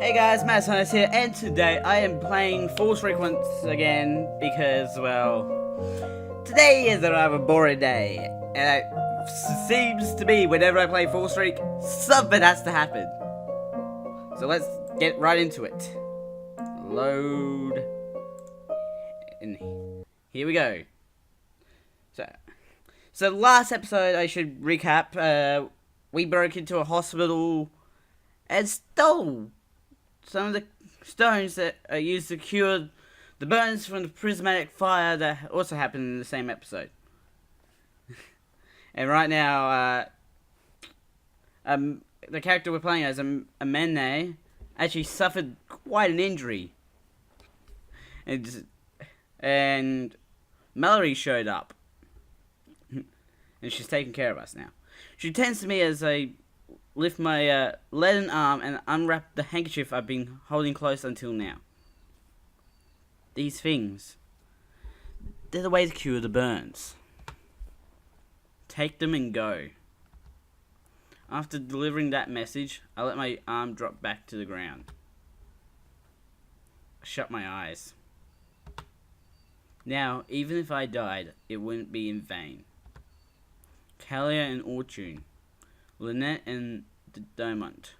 Hey guys, Matt Sonis here, and today I am playing Fallstreak once again because, well, today is a rather boring day, and it seems to be whenever I play Fallstreak, something has to happen. So let's get right into it. Load. And here we go. So last episode, I should recap, we broke into a hospital and stole some of the stones that are used to cure the burns from the prismatic fire that also happened in the same episode. And right now, the character we're playing as, Amene, actually suffered quite an injury. And Mallory showed up. And she's taking care of us now. She tends to me as I lift my leaden arm and unwrap the handkerchief I've been holding close until now. These things, they're the way to cure the burns. Take them and go. After delivering that message, I let my arm drop back to the ground. I shut my eyes. Now, even if I died, it wouldn't be in vain. Kalia and Ortune, Lynette and Domont.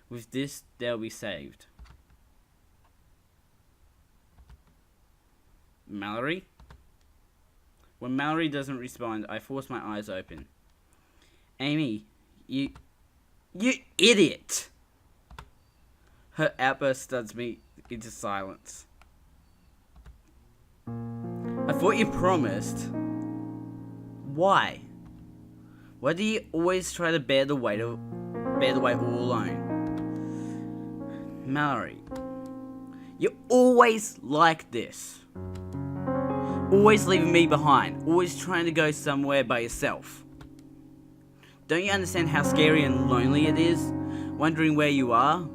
With this, they'll be saved. Mallory? When Mallory doesn't respond, I force my eyes open. Amy, you idiot! Her outburst stuns me into silence. I thought you promised. Why? Why do you always try to bear the weight all alone? Mallory, you're always like this. Always leaving me behind. Always trying to go somewhere by yourself. Don't you understand how scary and lonely it is? Wondering where you are?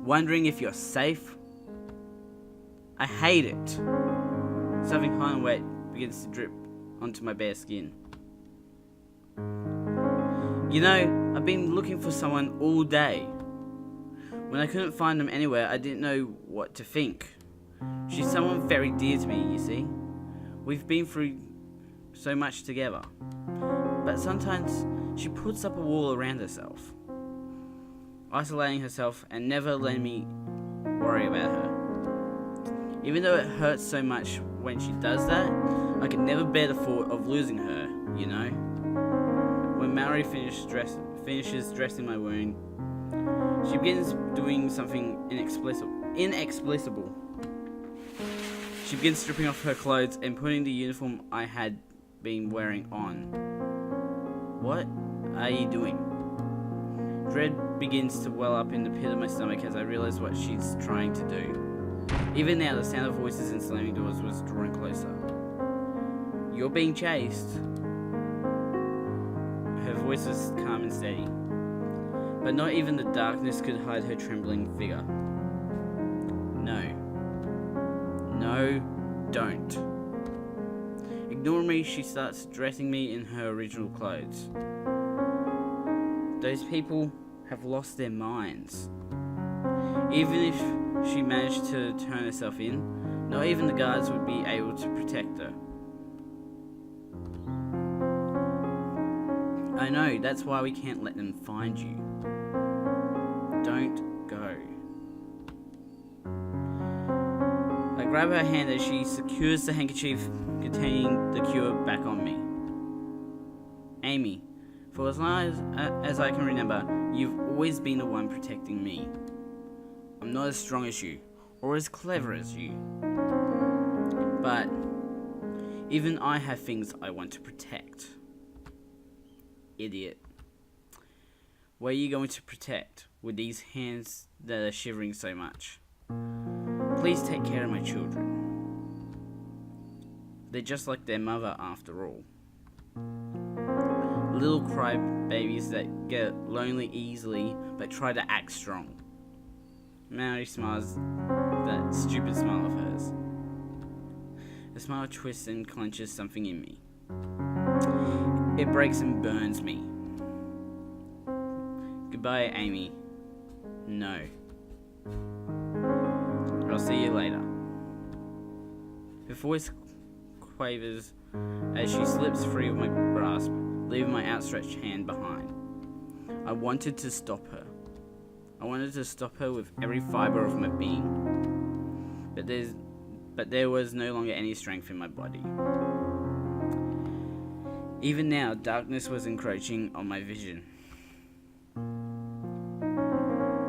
Wondering if you're safe? I hate it. Something hot and wet begins to drip onto my bare skin. You know, I've been looking for someone all day. When I couldn't find them anywhere, I didn't know what to think. She's someone very dear to me, you see. We've been through so much together. But sometimes she puts up a wall around herself, isolating herself and never letting me worry about her. Even though it hurts so much when she does that, I can never bear the thought of losing her, you know? When Mallory finishes dressing my wound, she begins doing something inexplicable. She begins stripping off her clothes and putting the uniform I had been wearing on. What are you doing? Dread begins to well up in the pit of my stomach as I realize what she's trying to do. Even now, the sound of voices and slamming doors was drawing closer. You're being chased. Her voice was calm and steady, but not even the darkness could hide her trembling figure. No. No, don't. Ignoring me, she starts dressing me in her original clothes. Those people have lost their minds. Even if she managed to turn herself in, not even the guards would be able to protect her. I know, that's why we can't let them find you. Don't go. I grab her hand as she secures the handkerchief containing the cure back on me. Amy, for as long as I can remember, you've always been the one protecting me. I'm not as strong as you, or as clever as you. But even I have things I want to protect. Idiot. What are you going to protect with these hands that are shivering so much? Please take care of my children. They're just like their mother after all. Little cry babies that get lonely easily but try to act strong. Mallory smiles that stupid smile of hers. The smile twists and clenches something in me. It breaks and burns me. Goodbye, Amy. No. I'll see you later. Her voice quavers as she slips free of my grasp, leaving my outstretched hand behind. I wanted to stop her. I wanted to stop her with every fiber of my being. But there was no longer any strength in my body. Even now, darkness was encroaching on my vision.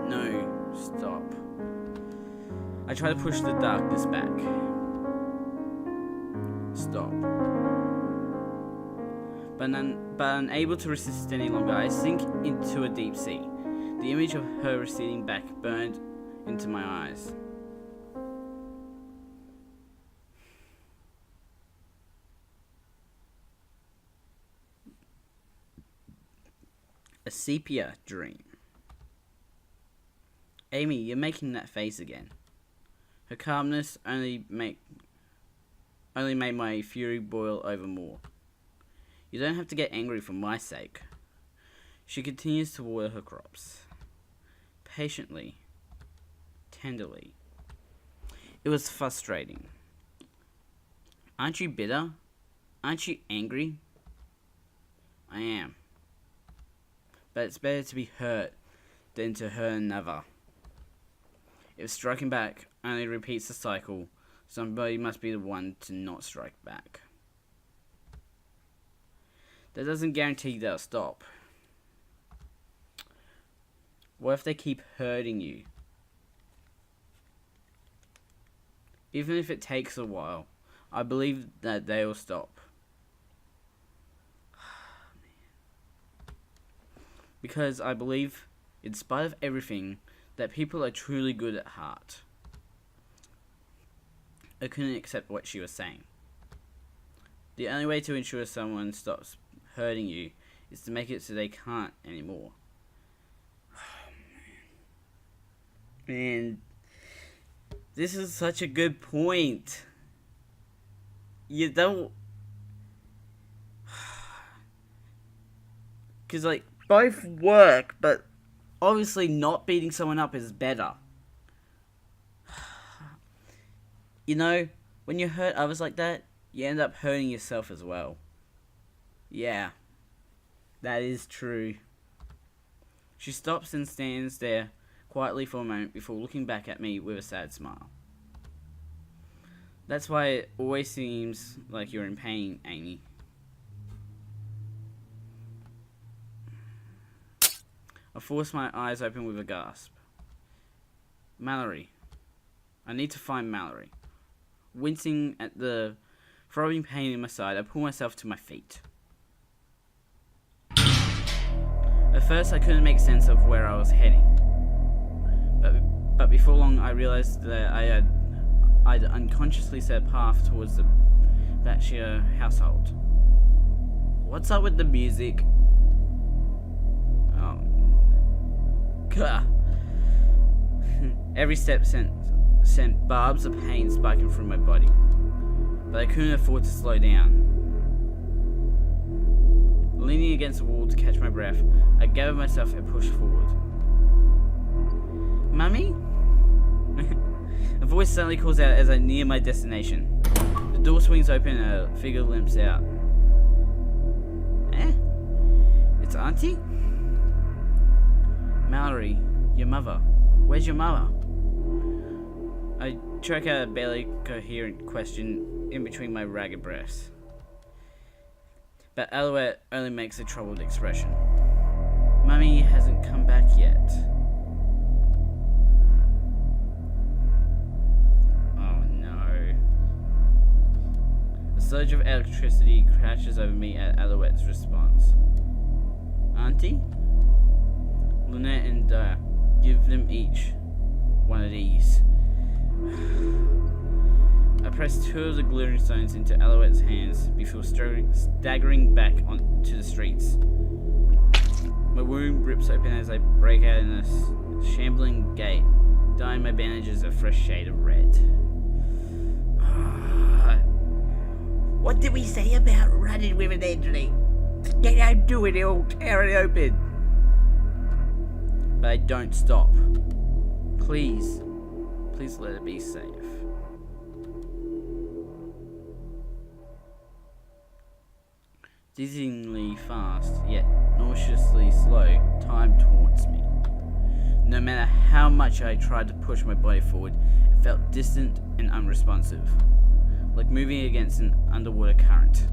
No, stop. I try to push the darkness back. Stop. But unable to resist any longer, I sink into a deep sea. The image of her receding back burned into my eyes. A sepia dream. Amy, you're making that face again. Her calmness only made my fury boil over more. You don't have to get angry for my sake. She continues to water her crops. Patiently. Tenderly. It was frustrating. Aren't you bitter? Aren't you angry? I am. But it's better to be hurt than to hurt another. If striking back only repeats the cycle, somebody must be the one to not strike back. That doesn't guarantee they'll stop. What if they keep hurting you? Even if it takes a while, I believe that they will stop. Because I believe, in spite of everything, that people are truly good at heart. I couldn't accept what she was saying. The only way to ensure someone stops hurting you is to make it so they can't anymore. Man, this is such a good point. You don't... Because, like, both work, but obviously not beating someone up is better. You know, when you hurt others like that, you end up hurting yourself as well. Yeah, that is true. She stops and stands there quietly for a moment before looking back at me with a sad smile. That's why it always seems like you're in pain, Amy. I force my eyes open with a gasp. Mallory. I need to find Mallory. Wincing at the throbbing pain in my side, I pull myself to my feet. At first, I couldn't make sense of where I was heading. But before long, I realized that I'd unconsciously set a path towards the Batshire household. What's up with the music? Oh. Gah. Every step sent barbs of pain spiking through my body. But I couldn't afford to slow down. Leaning against the wall to catch my breath, I gathered myself and pushed forward. Mummy? A voice suddenly calls out as I near my destination. The door swings open and a figure limps out. Eh? It's Auntie? Mallory, your mother. Where's your mother? I choke out a barely coherent question in between my ragged breaths. But Alouette only makes a troubled expression. Mummy hasn't come back yet. Oh no. A surge of electricity crashes over me at Alouette's response. Auntie? Lynette and Daya, give them each one of these. I press two of the glittering stones into Alouette's hands before staggering back onto the streets. My wound rips open as I break out in a shambling gait, dyeing my bandages a fresh shade of red. What did we say about running with an injury? Get out, do it, it'll tear it open. but I don't stop. Please, please let it be safe. Dizzyingly fast, yet nauseously slow, time taunts me. No matter how much I tried to push my body forward, it felt distant and unresponsive, like moving against an underwater current.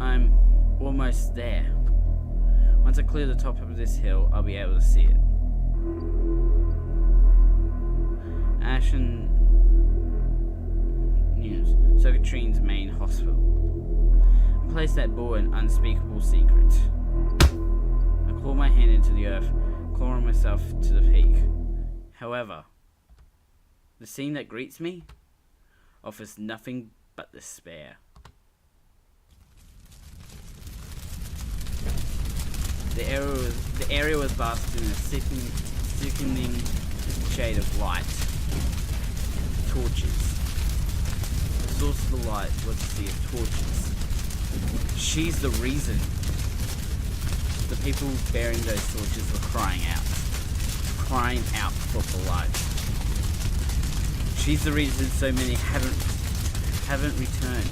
I'm almost there. Once I clear the top of this hill, I'll be able to see it. Ashen News, Socatrine's main hospital. A place that bore an unspeakable secret. I claw my hand into the earth, clawing myself to the peak. However, the scene that greets me offers nothing but despair. The area was bathed in a sickening shade of light. Torches. The source of the light was a sea of torches. She's the reason. The people bearing those torches were crying out for blood. She's the reason so many haven't returned.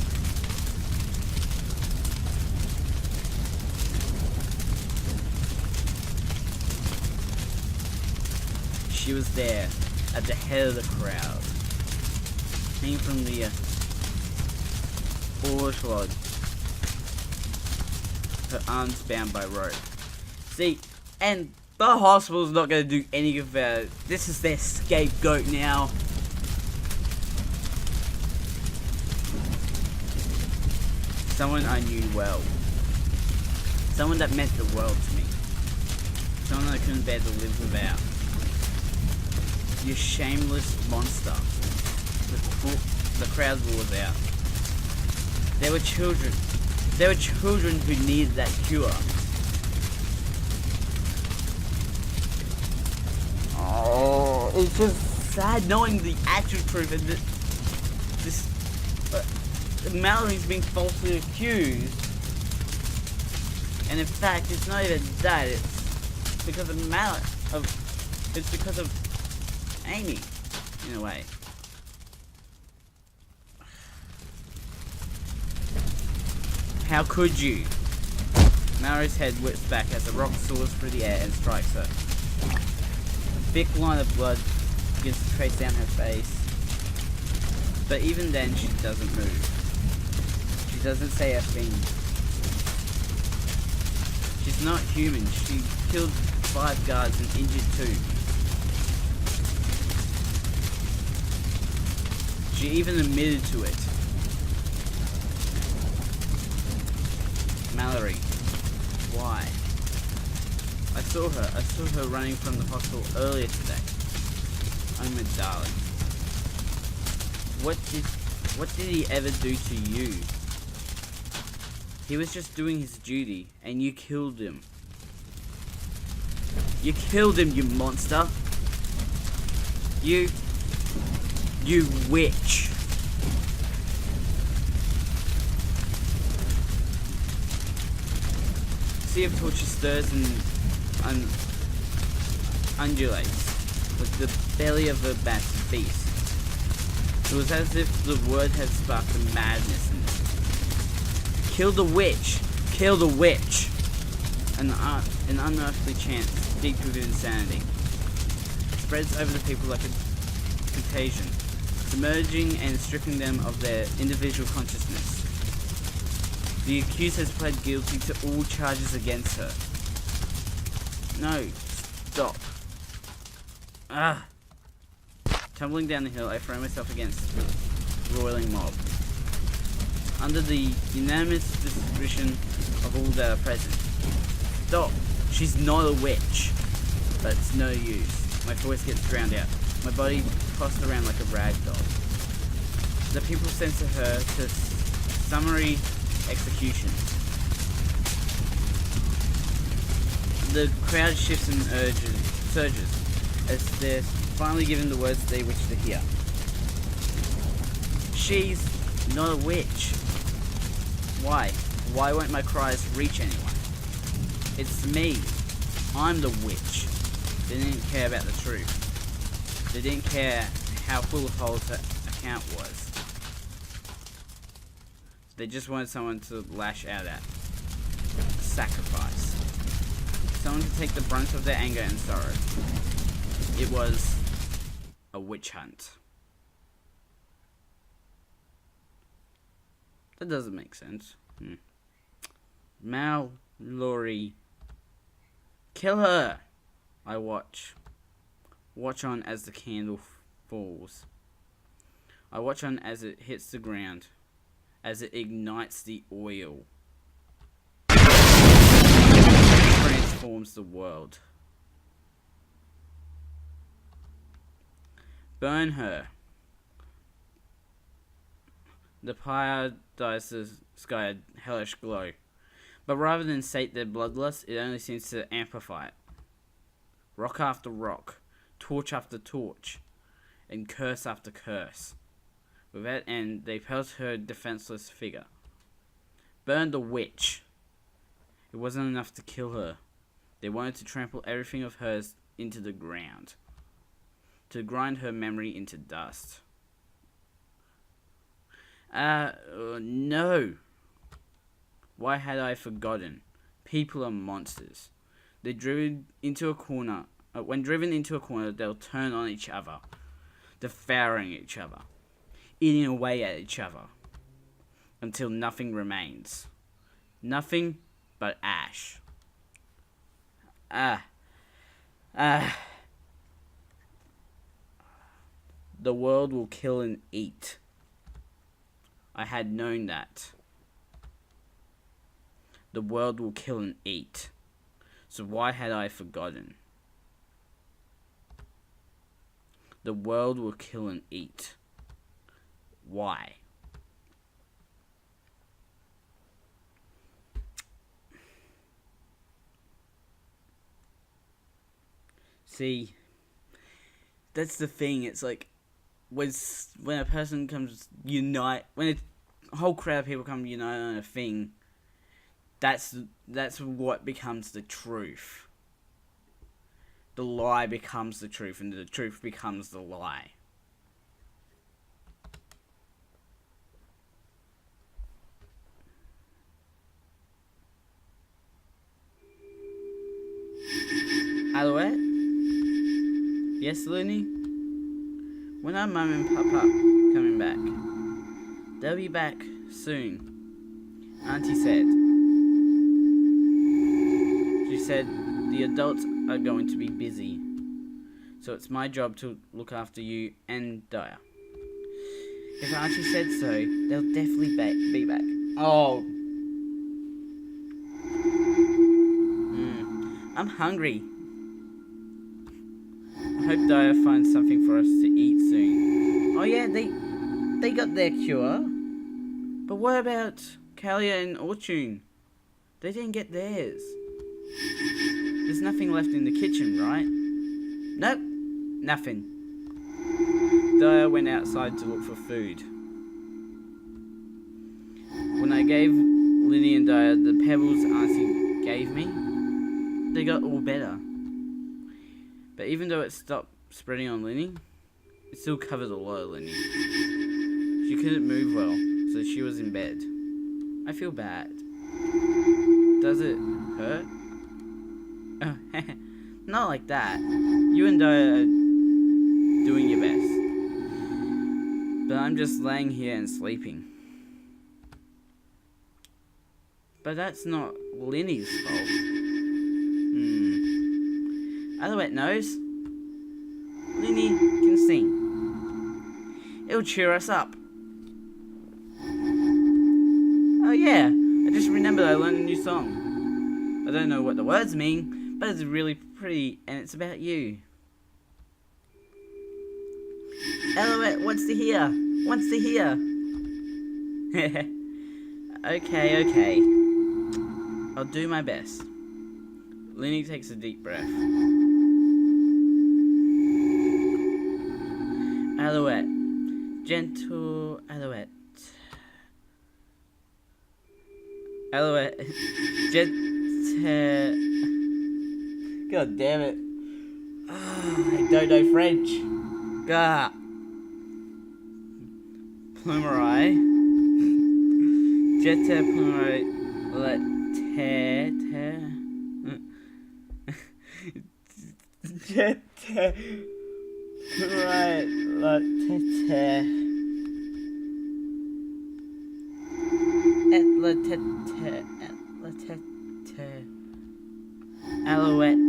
She was there, at the head of the crowd, hanging from the bourgeois, her arms bound by rope. See, and the hospital's not going to do anything about it. This is their scapegoat now. Someone I knew well. Someone that meant the world to me. Someone I couldn't bear to live without. You shameless monster. The crowd roars out. There were children. There were children who needed that cure. Oh, it's just sad knowing the actual truth and that Mallory's been falsely accused. And in fact, it's not even that. It's because of It's because of Amy, in a way. How could you? Mallory's head whips back as a rock soars through the air and strikes her. A thick line of blood begins to trace down her face. But even then, she doesn't move. She doesn't say a thing. She's not human. She killed 5 guards and injured 2. She even admitted to it. Mallory. Why? I saw her running from the hospital earlier today. Oh my darling. What did he ever do to you? He was just doing his duty, and you killed him. You killed him, you monster. You witch. Sea of torches stirs and undulates with the belly of a beast. It was as if the word had sparked a madness in it. Kill the witch! Kill the witch! An unearthly chant deep with insanity. It spreads over the people like a contagion, submerging and stripping them of their individual consciousness. The accused has pled guilty to all charges against her. No, stop. Ah! Tumbling down the hill, I throw myself against the roiling mob. Under the unanimous suspicion of all that are present. Stop! She's not a witch! But it's no use. My voice gets drowned out. My body tossed around like a rag doll. The people censor her to summary execution. The crowd shifts and surges as they're finally given the words they wish to hear. She's not a witch. Why? Why won't my cries reach anyone? It's me. I'm the witch. They didn't care about the truth. They didn't care how full of holes her account was. They just wanted someone to lash out at. Sacrifice. Someone to take the brunt of their anger and sorrow. It was a witch hunt. That doesn't make sense. Mallory. Kill her! I watch. Watch on as the candle falls. I watch on as it hits the ground. As it ignites the oil. Transforms the world. Burn her. The pyre dyes the sky a hellish glow. But rather than sate their bloodlust, it only seems to amplify it. Rock after rock, torch after torch, and curse after curse. Without end, they pelt her defenseless figure. Burn the witch. It wasn't enough to kill her. They wanted to trample everything of hers into the ground. To grind her memory into dust. No. Why had I forgotten? People are monsters. They're driven into a corner. When driven into a corner, they'll turn on each other. Devouring each other. Eating away at each other. Until nothing remains. Nothing but ash. The world will kill and eat. I had known that. The world will kill and eat. So why had I forgotten? The world will kill and eat. Why? See, that's the thing. It's like when a person comes when a whole crowd of people come unite on a thing. That's what becomes the truth. The lie becomes the truth, and the truth becomes the lie. Alouette? Yes, Looney? When are Mum and Papa coming back? They'll be back soon, Auntie said. She said the adults are going to be busy, so it's my job to look after you and Dyer. If Auntie said so, they'll definitely be back. Oh. I'm hungry. I hope Dyer finds something for us to eat soon. Oh yeah, they got their cure. But what about Kalia and Orchune? They didn't get theirs. There's nothing left in the kitchen, right? Nope, nothing. Dyer went outside to look for food. When I gave Linny and Dyer the pebbles Auntie gave me, they got all better. But even though it stopped spreading on Linny, it still covered a lot of Linny. She couldn't move well, so she was in bed. I feel bad. Does it hurt? Oh, not like that. You and I are doing your best. But I'm just laying here and sleeping. But that's not Linny's fault. Alouette knows. Linny can sing. It'll cheer us up. Oh yeah, I just remembered I learned a new song. I don't know what the words mean, but it's really pretty and it's about you. Alouette wants to hear. Wants to hear. Okay. I'll do my best. Linny takes a deep breath. Alouette. Gentle Alouette. Alouette. Gentle God damn it. I don't know French. Gah. Plumerai. Jete plumerai. La terre. Jete plumerai. La terre. Et la tete. Et la tete. Alouette.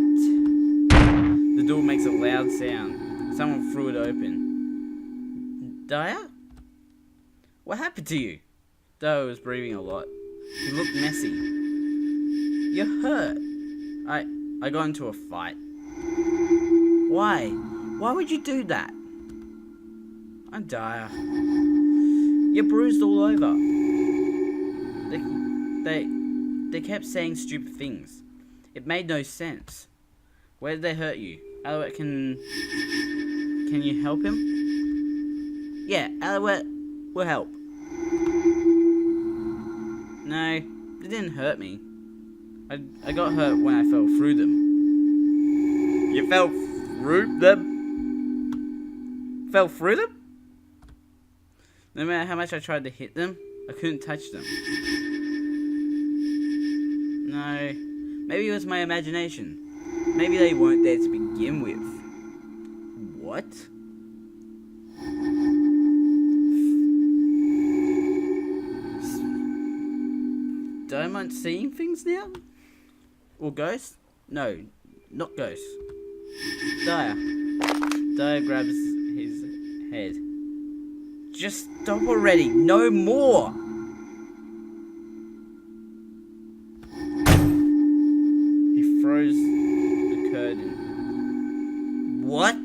The door makes a loud sound. Someone threw it open. Daya? What happened to you? Daya was breathing a lot. He looked messy. You're hurt. I got into a fight. Why? Why would you do that? I'm Daya. You're bruised all over. They kept saying stupid things. It made no sense. Where did they hurt you? Alouette, can you help him? Yeah, Alouette will help. No, they didn't hurt me. I got hurt when I fell through them. You fell through them? Fell through them? No matter how much I tried to hit them, I couldn't touch them. No, maybe it was my imagination. Maybe they weren't there to begin with. What? Am I seeing things now? Or ghosts? No, not ghosts. Daya grabs his head. Just stop already, no more! He throws the curtain. What?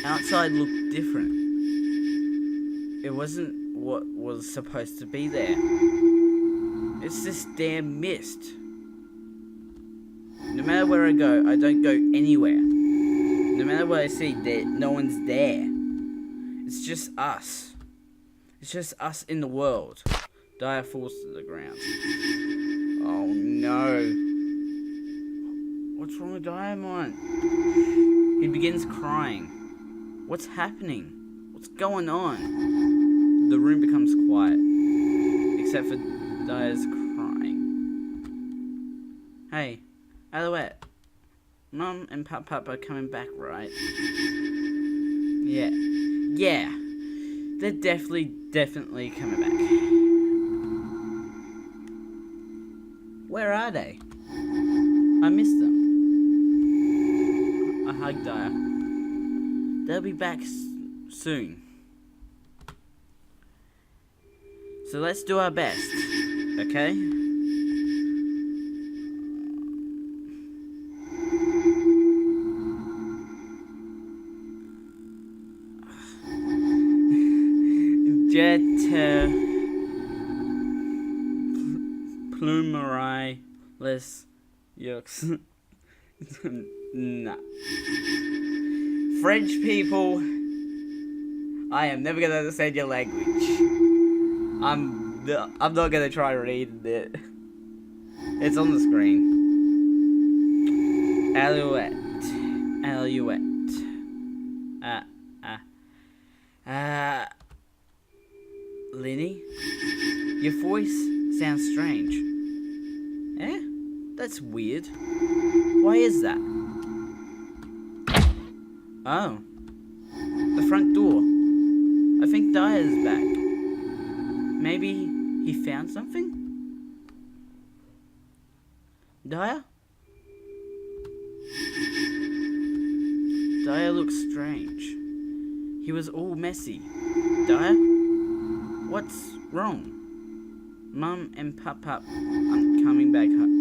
Outside looked different. It wasn't what was supposed to be there. It's this damn mist. No matter where I go, I don't go anywhere. No matter what I see, no one's there. It's just us. It's just us in the world. Daya falls to the ground. Oh no. What's wrong with Diamond? He begins crying. What's happening? What's going on? The room becomes quiet, except for Daya's crying. Hey, Alouette, Mum and Pop are coming back, right? Yeah, they're definitely coming back. Where are they? I missed them. I hugged Daya. They'll be back soon. So let's do our best, okay? Jete plumerai les yux. Nah. French people, I am never gonna understand your language. I'm not gonna try reading it. It's on the screen. Alouette. Linny? Your voice sounds strange. Eh? That's weird. Why is that? Oh. The front door. I think Daya's back. Maybe he found something? Daya? Daya looks strange. He was all messy. Daya? What's wrong? Mum and Pop aren't coming back home.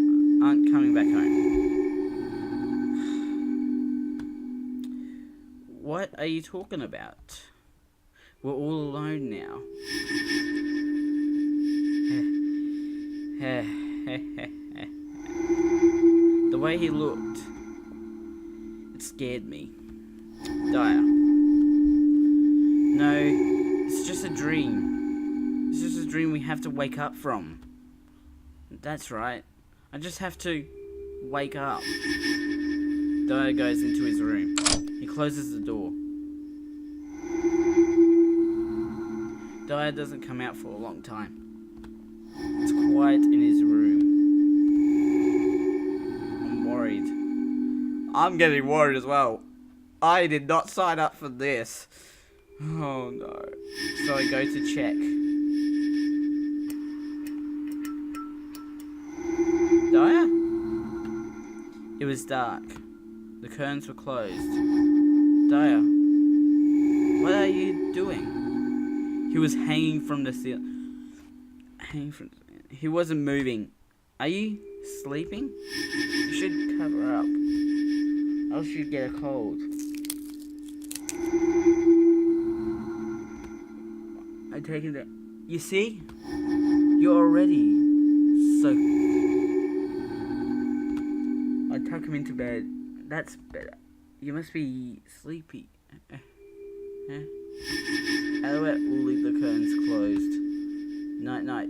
What are you talking about? We're all alone now. The way he looked, it scared me. Daya. No, it's just a dream. It's just a dream we have to wake up from. That's right. I just have to wake up. Dyer goes into his room. He closes the door. Dyer doesn't come out for a long time. It's quiet in his room. I'm worried. I'm getting worried as well. I did not sign up for this. Oh no. So I go to check. Dyer? It was dark. The curtains were closed. Dyer, what are you doing? He was hanging from the ceiling. He wasn't moving. Are you sleeping? You should cover up. Else you'd get a cold. I take it. You see? You're already so. I tuck him into bed. That's better. You must be sleepy. Alouette will leave the curtains closed. Night night.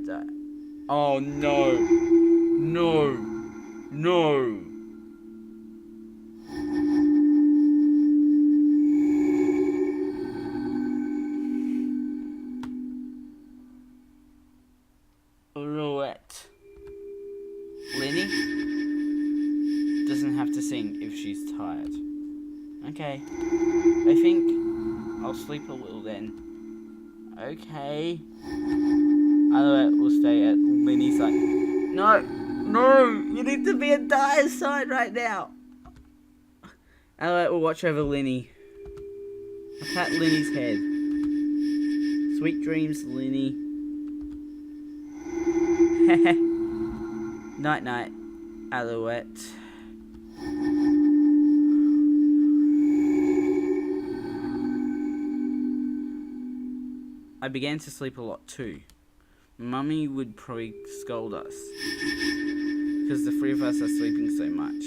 Oh no. No. No. Alouette. Lenny doesn't have to sing if she's tired. Okay. I think I'll sleep a little then. Okay. Alouette will stay at Lenny's side. No! No! You need to be at Dyer's side right now! Alouette will watch over Lenny. I pat Lenny's head. Sweet dreams, Lenny. Night night, Alouette. I began to sleep a lot too. Mummy would probably scold us because the three of us are sleeping so much.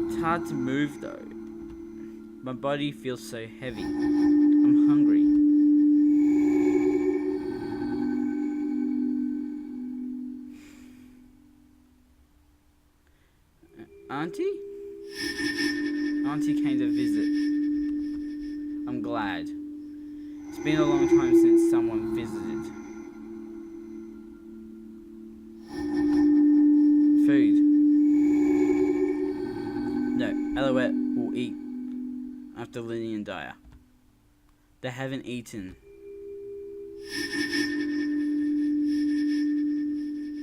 It's hard to move though. My body feels so heavy. I'm hungry. Auntie? Auntie came to visit. I'm glad. It's been a long time since someone visited. Food. No, Alouette will eat after Lenny and Dyer. They haven't eaten.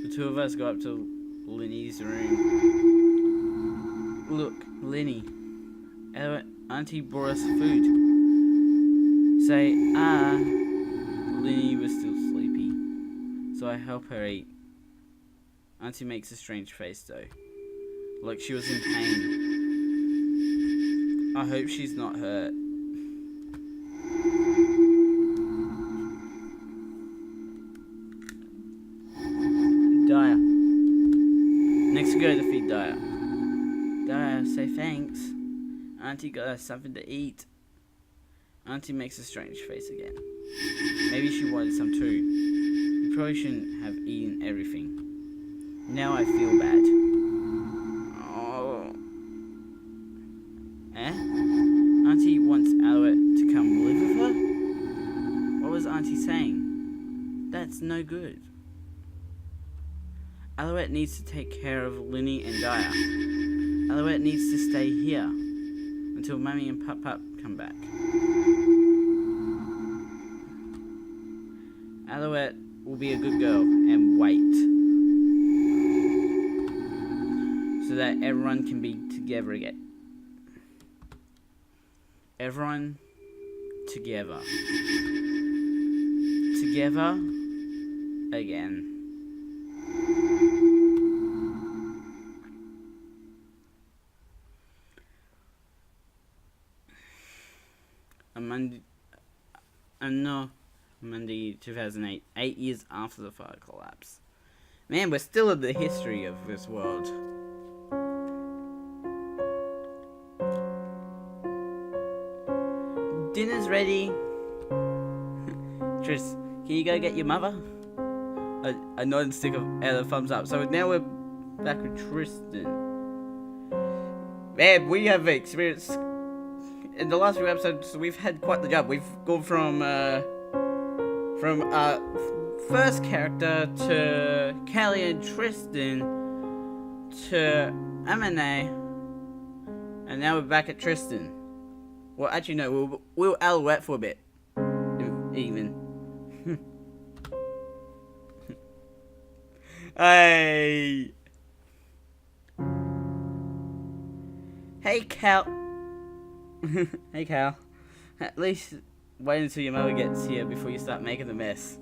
The two of us go up to Lenny's room. Look, Lenny. Auntie brought us food. Say, Lenny was still sleepy, so I help her eat. Auntie makes a strange face though, like she was in pain. I hope she's not hurt. Dyer. Next we go to feed Dyer. Dyer, say thanks. Auntie got us something to eat. Auntie makes a strange face again. Maybe she wanted some too. You probably shouldn't have eaten everything. Now I feel bad. Oh. Auntie wants Alouette to come live with her? What was Auntie saying? That's no good. Alouette needs to take care of Lenny and Dyer. Alouette needs to stay here until Mummy and Pup come back. Alouette will be a good girl and wait so that everyone can be together again. Everyone together. Together again. Monday 2008, 8 years after the fire collapse. Man, we're still in the history of this world. Dinner's ready. Tris, can you go get your mother? a nod and stick and a thumbs up. So now we're back with Tristan. Man, we have experienced in the last few episodes. We've had quite the jump. We've gone from first character to Callie and Tristan to Amane, and now we're back at Tristan. Well, actually no, we'll Alouette for a bit, even. Hey, Cal. Hey, Cal. At least wait until your mother gets here before you start making a mess.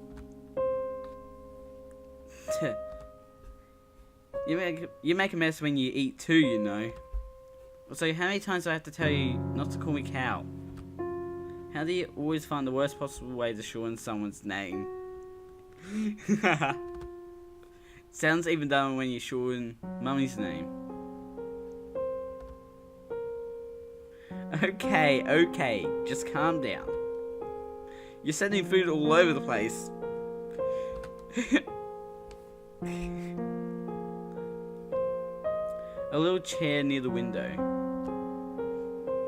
You make a mess when you eat too, you know. So how many times do I have to tell you not to call me Cal? How do you always find the worst possible way to shorten someone's name? Sounds even dumber when you shorten Mummy's name. Okay, just calm down. You're sending food all over the place. A little chair near the window.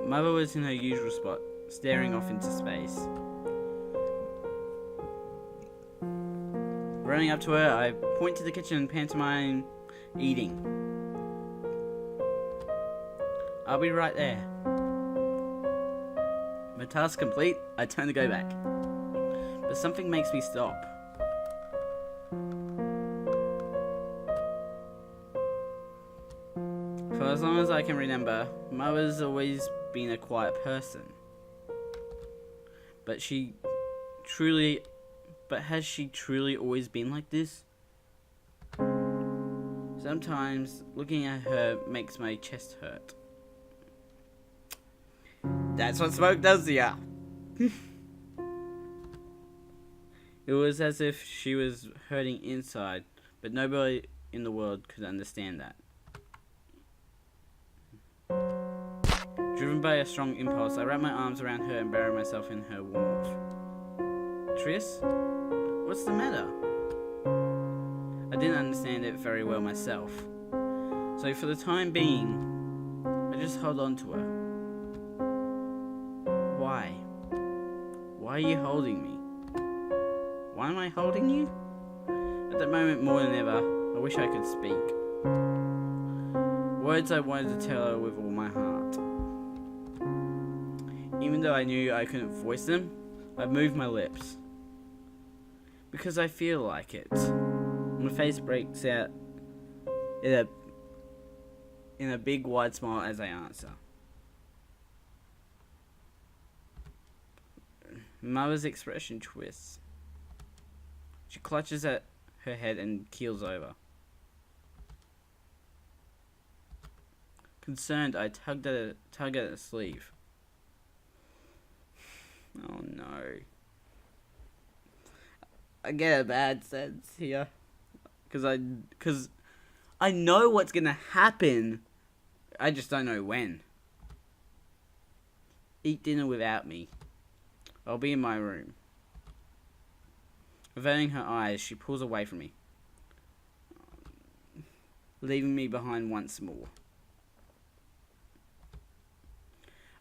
Mother was in her usual spot, staring off into space. Running up to her, I point to the kitchen and pantomime eating. I'll be right there. My task complete, I turn to go back. But something makes me stop. For as long as I can remember, Mother's always been a quiet person. But has she truly always been like this? Sometimes looking at her makes my chest hurt. That's what smoke does to ya. It was as if she was hurting inside, but nobody in the world could understand that. Driven by a strong impulse, I wrap my arms around her and bury myself in her warmth. Tris? What's the matter? I didn't understand it very well myself. So for the time being, I just held on to her. Why? Why are you holding me? Why am I holding you? At that moment, more than ever, I wish I could speak. Words I wanted to tell her with all my heart. Even though I knew I couldn't voice them, I moved my lips. Because I feel like it. My face breaks out in a big wide smile as I answer. Mother's expression twists. She clutches at her head and keels over. Concerned, I tug at her sleeve. Oh no. I get a bad sense here. Cause I know what's gonna happen. I just don't know when. Eat dinner without me. I'll be in my room. Averting her eyes, she pulls away from me, leaving me behind once more.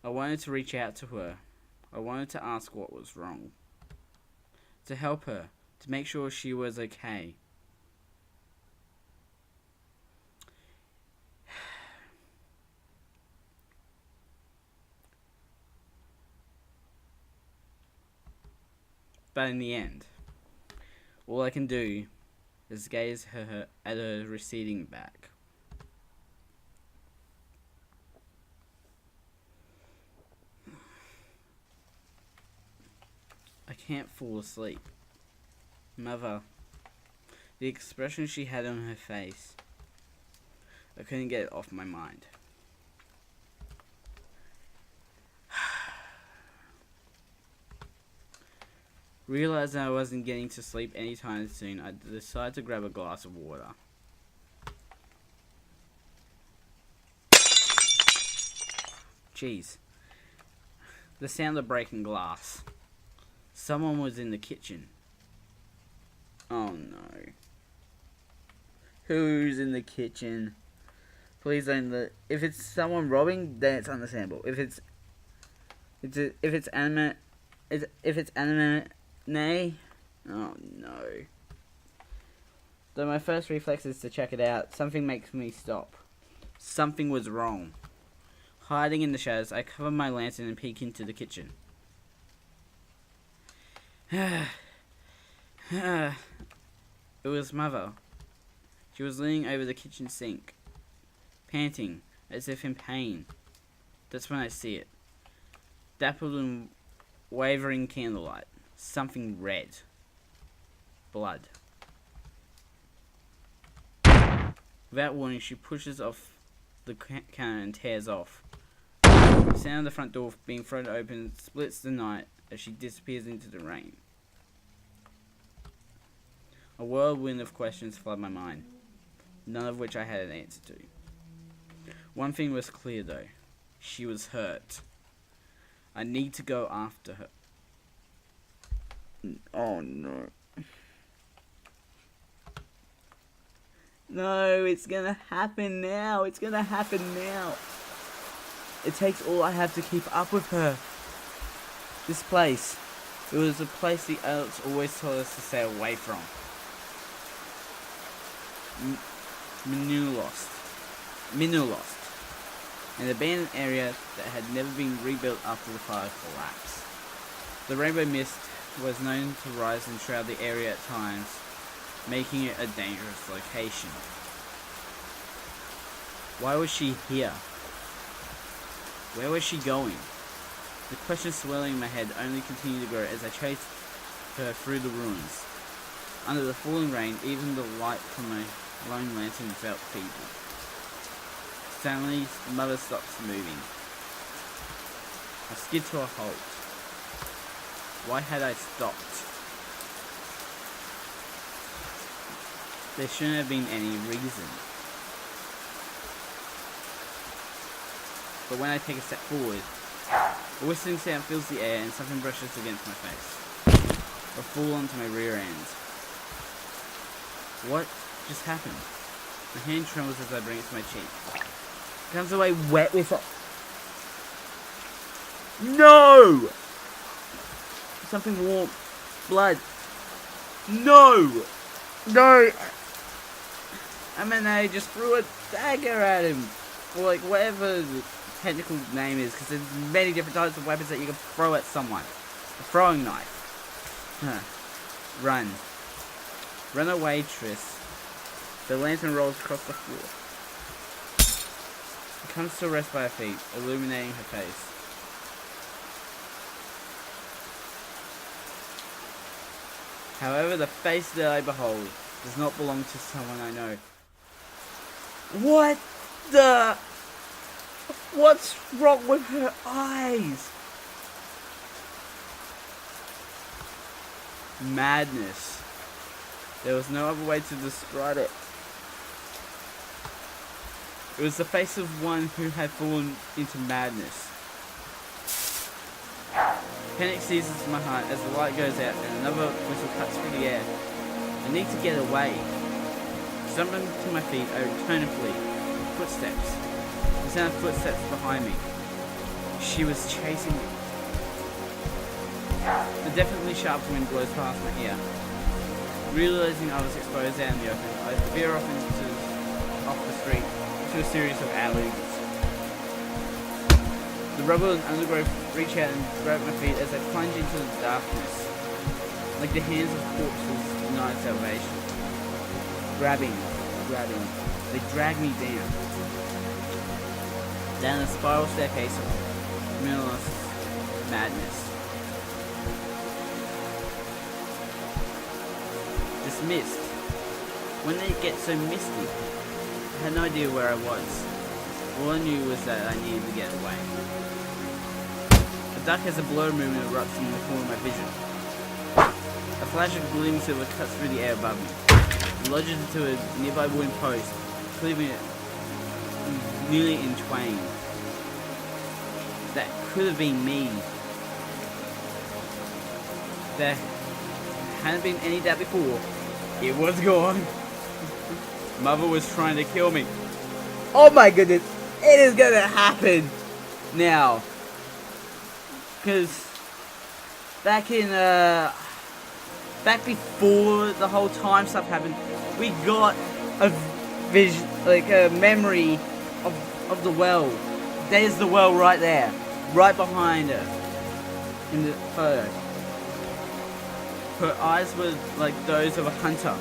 I wanted to reach out to her. I wanted to ask what was wrong. To help her, to make sure she was okay. But in the end, all I can do is gaze at her receding back. I can't fall asleep. Mother, the expression she had on her face, I couldn't get it off my mind. Realizing I wasn't getting to sleep anytime soon, I decided to grab a glass of water. Jeez. The sound of breaking glass. Someone was in the kitchen. Oh no. Who's in the kitchen? Please don't let. If it's someone robbing, then it's understandable. If it's anime, if it's anime, nay. Oh no. Though my first reflex is to check it out, something makes me stop. Something was wrong. Hiding in the shadows, I cover my lantern and peek into the kitchen. It was Mother. She was leaning over the kitchen sink, panting, as if in pain. That's when I see it. Dappled in wavering candlelight. Something red. Blood. Without warning, she pushes off the counter and tears off. The sound of the front door being thrown open splits the night as she disappears into the rain. A whirlwind of questions flood my mind, none of which I had an answer to. One thing was clear though. She was hurt. I need to go after her. Oh no. No, it's gonna happen now. It's gonna happen now. It takes all I have to keep up with her. This place. It was a place the adults always told us to stay away from. Minulost. An abandoned area that had never been rebuilt after the fire collapse. The rainbow mist was known to rise and shroud the area at times, making it a dangerous location. Why was she here? Where was she going? The question swirling in my head only continued to grow as I chased her through the ruins. Under the falling rain, even the light from my lone lantern felt feeble. Suddenly, Mother stops moving. I skid to a halt. Why had I stopped? There shouldn't have been any reason. But when I take a step forward, a whistling sound fills the air and something brushes against my face. I fall onto my rear end. What just happened? My hand trembles as I bring it to my cheek. It comes away wet with it. No! Something warm. Blood. No! No! And then I just threw a dagger at him. Or like whatever the technical name is, because there's many different types of weapons that you can throw at someone. A throwing knife. Run. Run away, Triss. The lantern rolls across the floor. It comes to rest by her feet, illuminating her face. However, the face that I behold does not belong to someone I know. What the? What's wrong with her eyes? Madness. There was no other way to describe it. It was the face of one who had fallen into madness. Panic seizes my heart as the light goes out and another whistle cuts through the air. I need to get away. Stumbling to my feet, I return and flee. Footsteps. The sound of footsteps behind me. She was chasing me. The definitely sharp wind blows past my ear. Realizing I was exposed out in the open, I veer off the street into a series of alleys. The rubble and undergrowth reach out and grab my feet as I plunge into the darkness, like the hands of corpses denied salvation. Grabbing, they drag me down a spiral staircase of meaningless madness. Dismissed. When they get so misty, I had no idea where I was. All I knew was that I needed to get away. A duck as a blur movement erupts in the corner of my vision. A flash of gleaming silver cuts through the air above me. It lodges into a nearby wooden post, cleaving it nearly in twain. That could have been me. There hadn't been any doubt before. It was gone. Mother was trying to kill me. Oh my goodness, it is gonna happen now. Because back in, back before the whole time stuff happened, we got a vision, like a memory of the well. There's the well right there, right behind her in the photo. Her eyes were like those of a hunter.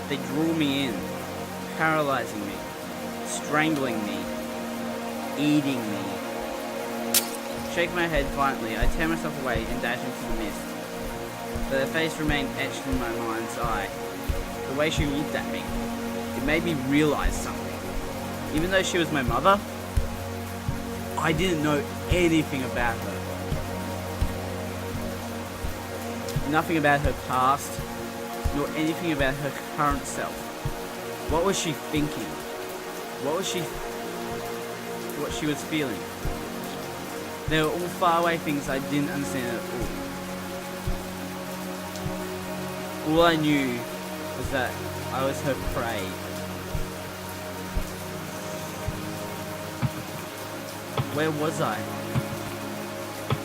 They drew me in, paralyzing me, strangling me, eating me. Shake my head violently, I tear myself away and dash into the mist. But her face remained etched in my mind's eye. The way she looked at me, it made me realize something. Even though she was my mother, I didn't know anything about her. Nothing about her past, nor anything about her current self. What was she thinking? What she was feeling? They were all faraway things I didn't understand at all. All I knew was that I was her prey. Where was I?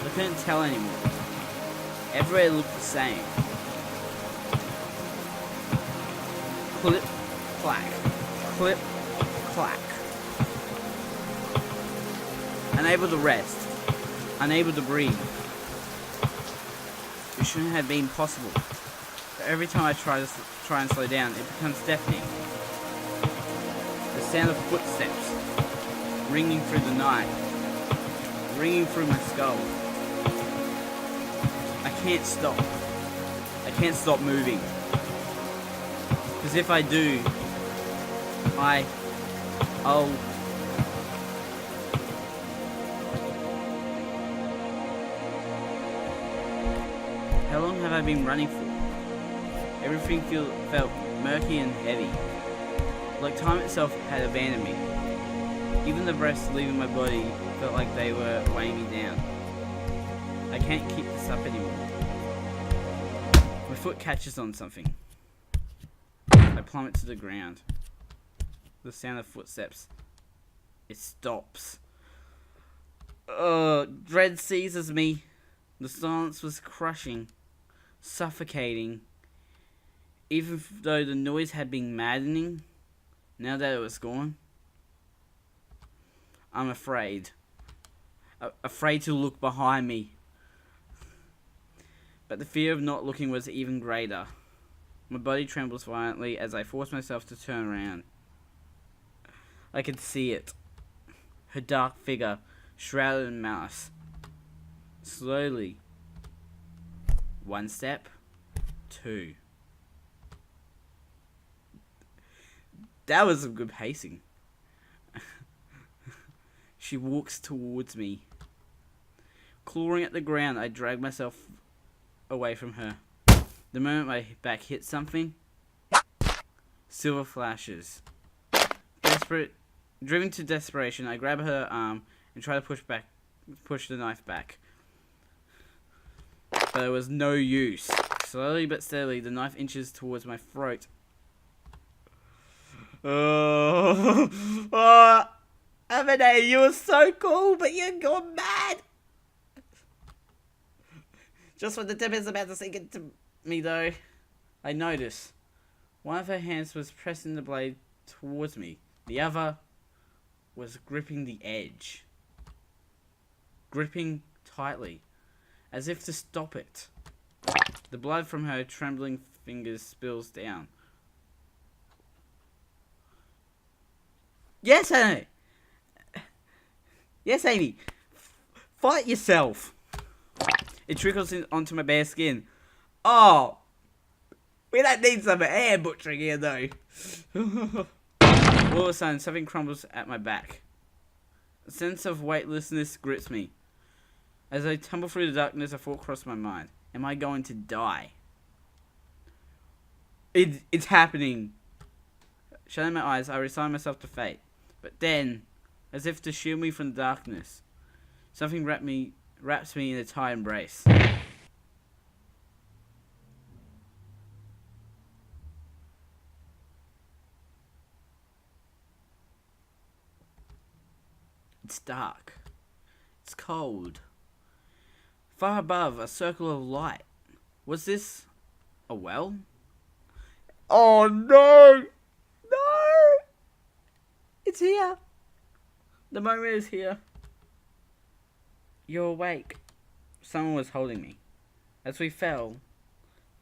I couldn't tell anymore. Everywhere looked the same. Clip, clack. Clip, clack. Unable to rest. Unable to breathe. It shouldn't have been possible. But every time I try and slow down, it becomes deafening. The sound of footsteps ringing through the night, ringing through my skull. I can't stop. I can't stop moving. Because if I do, I'll... How long have I been running for? Everything felt murky and heavy. Like time itself had abandoned me. Even the breaths leaving my body felt like they were weighing me down. I can't keep this up anymore. My foot catches on something. I plummet to the ground. The sound of footsteps. It stops. Dread seizes me. The silence was crushing, suffocating. Even though the noise had been maddening, now that it was gone, I'm afraid. Afraid to look behind me. But the fear of not looking was even greater. My body trembles violently as I force myself to turn around. I could see it. Her dark figure, shrouded in malice. Slowly. One step. Two. That was some good pacing. She walks towards me. Clawing at the ground, I drag myself away from her. The moment my back hits something, silver flashes. Driven to desperation, I grab her arm and try to push the knife back. But there was no use. Slowly but steadily, the knife inches towards my throat. Oh, Amade, you were so cool, but you're gone mad. Just when the tip is about to sink into me, though, I notice one of her hands was pressing the blade towards me. The other was gripping the edge. Gripping tightly, as if to stop it. The blood from her trembling fingers spills down. Yes, Amy. Yes, Amy. Fight yourself. It trickles onto my bare skin. Oh, we don't need some air butchering here, though. All of a sudden, something crumbles at my back. A sense of weightlessness grips me. As I tumble through the darkness, a thought crossed my mind. Am I going to die? It's happening. Shutting my eyes, I resign myself to fate. But then, as if to shield me from the darkness, something wraps me in a tight embrace. It's dark. It's cold. Far above, a circle of light. Was this a well? Oh no! No! It's here. The moment is here. You're awake. Someone was holding me. As we fell,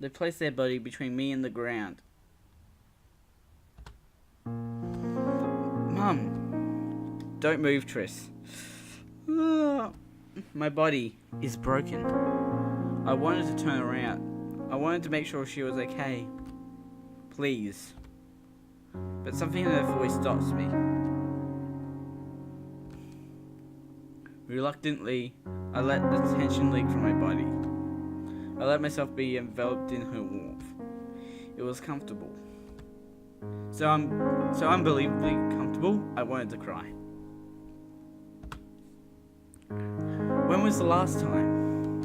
they placed their body between me and the ground. Mum, don't move, Tris. My body is broken. I wanted to turn around. I wanted to make sure she was okay. Please. But something in her voice stops me. Reluctantly, I let the tension leak from my body. I let myself be enveloped in her warmth. It was comfortable. So unbelievably comfortable, I wanted to cry. When was the last time?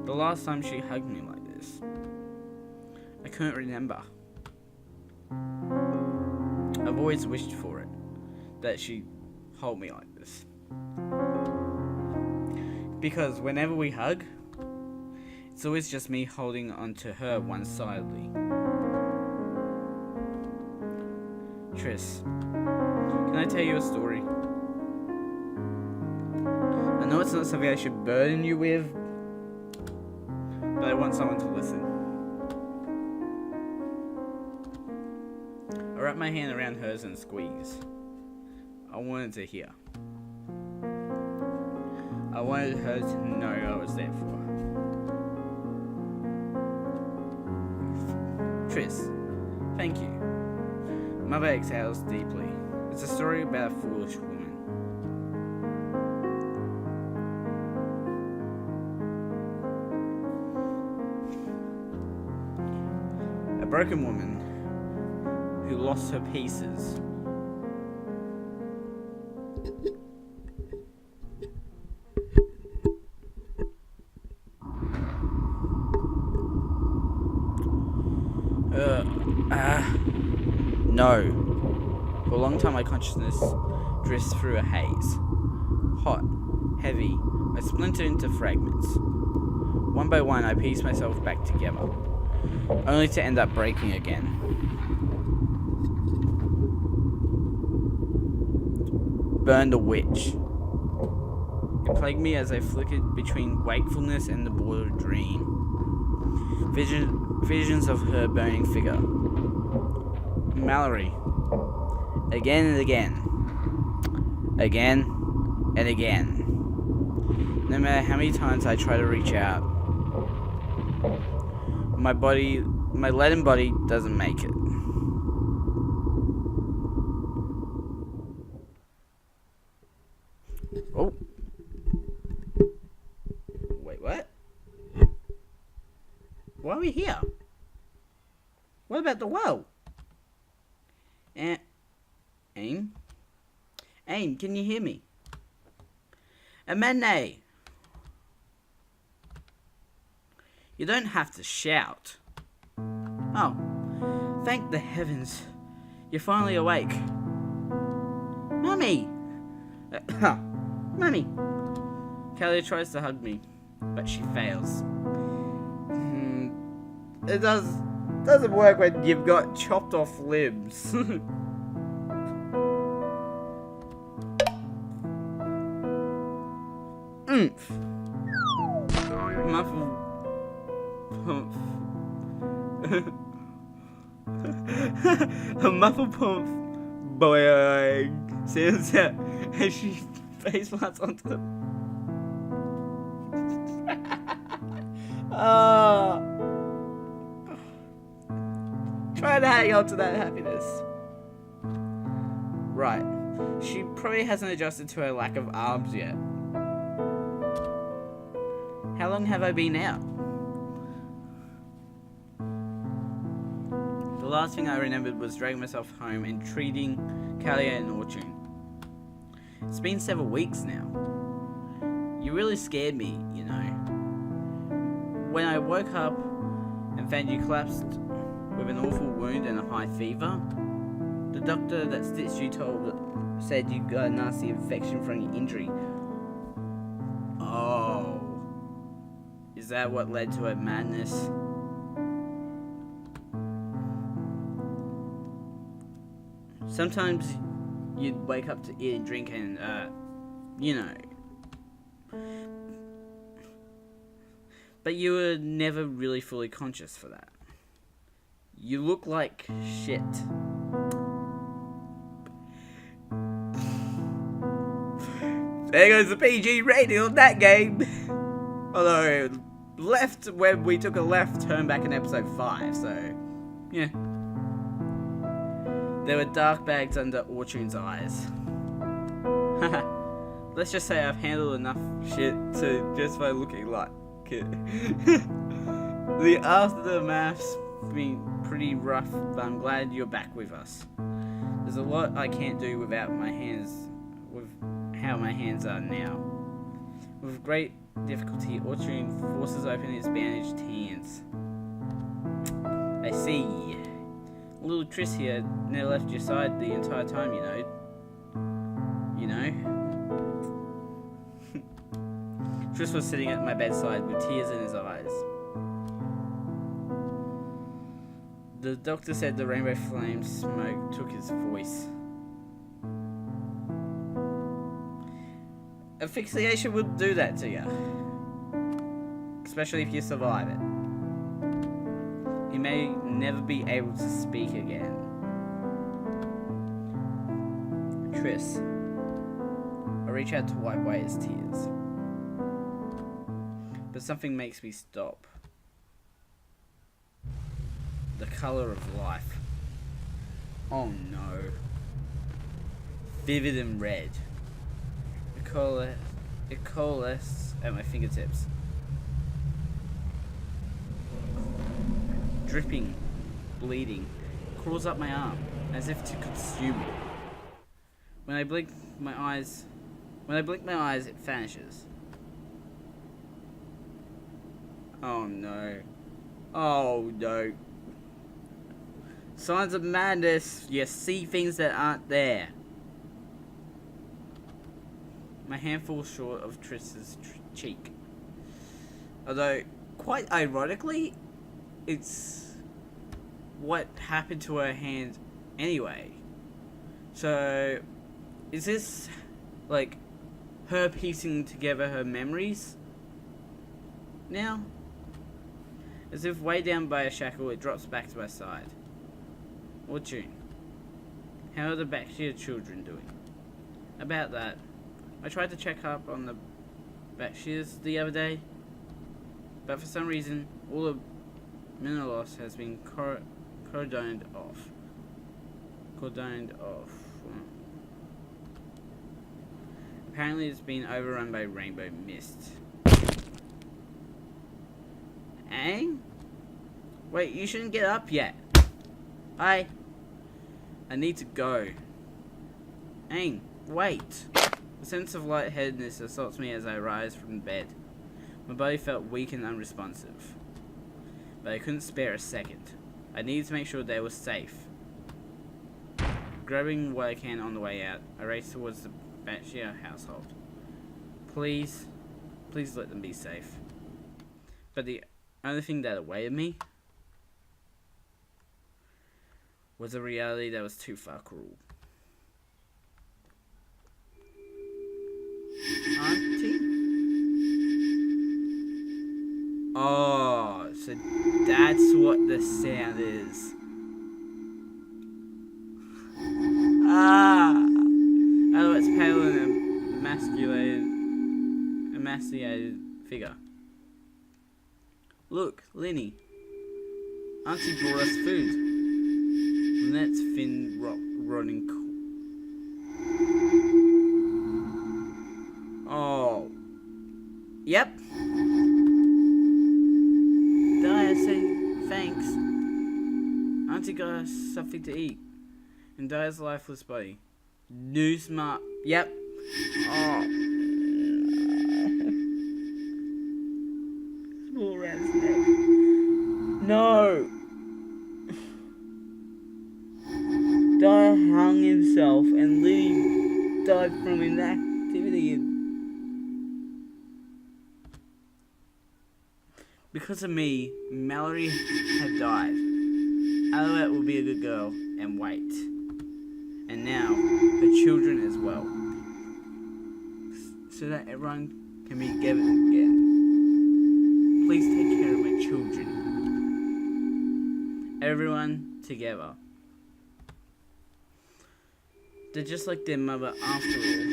The last time she hugged me like this? I couldn't remember. I've always wished for it, that she'd hold me like this. Because whenever we hug, it's always just me holding onto her one-sidedly. Tris, can I tell you a story? I know it's not something I should burden you with, but I want someone to listen. I wrapped my hand around hers and squeezed. I wanted to hear. I wanted her to know I was there for her. Tris, thank you. Mother exhales deeply. It's a story about a foolish woman. A broken woman who lost her pieces. No. For a long time my consciousness drifts through a haze. Hot, heavy, I splinter into fragments. One by one I piece myself back together, only to end up breaking again. Burn the witch. It plagued me as I flickered between wakefulness and the border dream. Visions of her burning figure. Mallory. Again and again. Again and again. No matter how many times I try to reach out, my leaden body doesn't make it. Oh. Wait, what? Why are we here? What about the well? Aim? Aim, can you hear me? Amane! You don't have to shout. Oh, thank the heavens. You're finally awake. Mummy! Mummy! Kelly tries to hug me, but she fails. It doesn't work when you've got chopped off limbs. Muffle pump. A muffle pump boing sounds out as she face plants onto them. Try to hang on to that happiness. Right. She probably hasn't adjusted to her lack of arms yet. How long have I been out? The last thing I remembered was dragging myself home and treating Kalia and Orchard. It's been several weeks now. You really scared me, you know. When I woke up and found you collapsed with an awful wound and a high fever, the doctor that stitched you told said you got a nasty infection from your injury. Oh. Is that what led to her madness? Sometimes you'd wake up to eat and drink and, you know. But you were never really fully conscious for that. You look like shit. There goes the PG rating on that game. Although, left when we took a left turn back in episode 5, so, yeah. There were dark bags under Orchard's eyes. Let's just say I've handled enough shit to justify looking like it. The aftermath's been pretty rough, but I'm glad you're back with us. There's a lot I can't do without my hands, with how my hands are now. With great difficulty, Orchard forces open his bandaged hands. I see. Little Triss here never left your side the entire time, you know. You know? Triss was sitting at my bedside with tears in his eyes. The doctor said the rainbow flame smoke took his voice. Asphyxiation would do that to you. Especially if you survive it. You may never be able to speak again. Triss. I reach out to wipe away his tears. But something makes me stop. The colour of life. Oh no. Vivid and red. It coalesces at my fingertips. Dripping, bleeding, crawls up my arm, as if to consume me. When I blink my eyes, it vanishes. Oh no. Oh no. Signs of madness. You see things that aren't there. My hand falls short of Triss's cheek. Although, quite ironically, it's what happened to her hand anyway. So, is this like her piecing together her memories now? As if way down by a shackle, it drops back to my side. Or June. How are the Batshire children doing? About that, I tried to check up on the Batshires the other day, but for some reason, all the Mineros has been cordoned off. Apparently it's been overrun by rainbow mist. Aang? Wait, you shouldn't get up yet. I need to go. Aang, wait. A sense of lightheadedness assaults me as I rise from bed. My body felt weak and unresponsive. But I couldn't spare a second. I needed to make sure they were safe. Grabbing what I can on the way out, I race towards the Batshire household. Please let them be safe. But the only thing that awaited me was a reality that was too far cruel. Auntie? Oh, so that's what the sound is. Oh, it's pale and emaciated figure. Look, Lenny. Auntie brought us food. Lynette's thin, rotting. Oh. Yep. Daya said thanks. Auntie got us something to eat. And Daya's lifeless body. New smart. Yep. Oh. Small around his neck. No. Daya hung himself and Lily died from inactivity. Because of me, Mallory had died. Alouette will be a good girl and wait. And now, her children as well. So that everyone can be together again. Please take care of my children. Everyone together. They're just like their mother after all.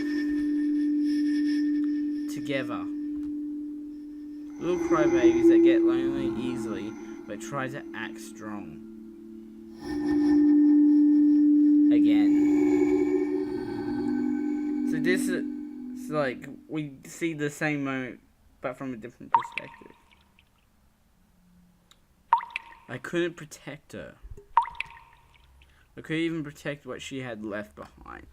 Together. Little crybabies that get lonely easily, but try to act strong. Again. So this is like, we see the same moment, but from a different perspective. I couldn't protect her. I couldn't even protect what she had left behind.